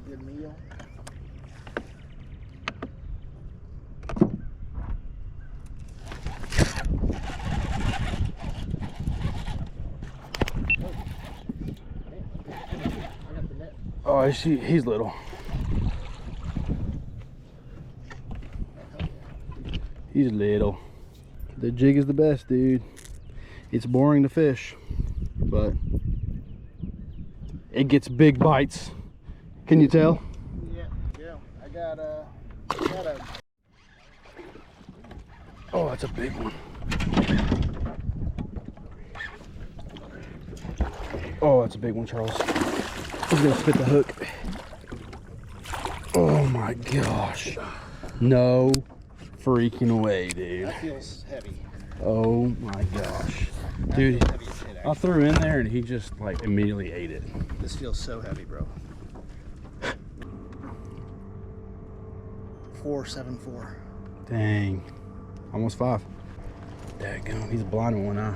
good meal. Oh, I see. He's little. He's little. The jig is the best, dude. It's boring to fish, but it gets big bites. Can you tell? Yeah. I got a. Oh, that's a big one. Oh, that's a big one, Charles. He's gonna spit the hook. Oh my gosh. No freaking way, dude. That feels heavy. Oh my gosh. Dude, I threw in there and he just like immediately ate it. This feels so heavy, bro. 4.74. Dang. Almost 5. Daggone, he's blind in one eye.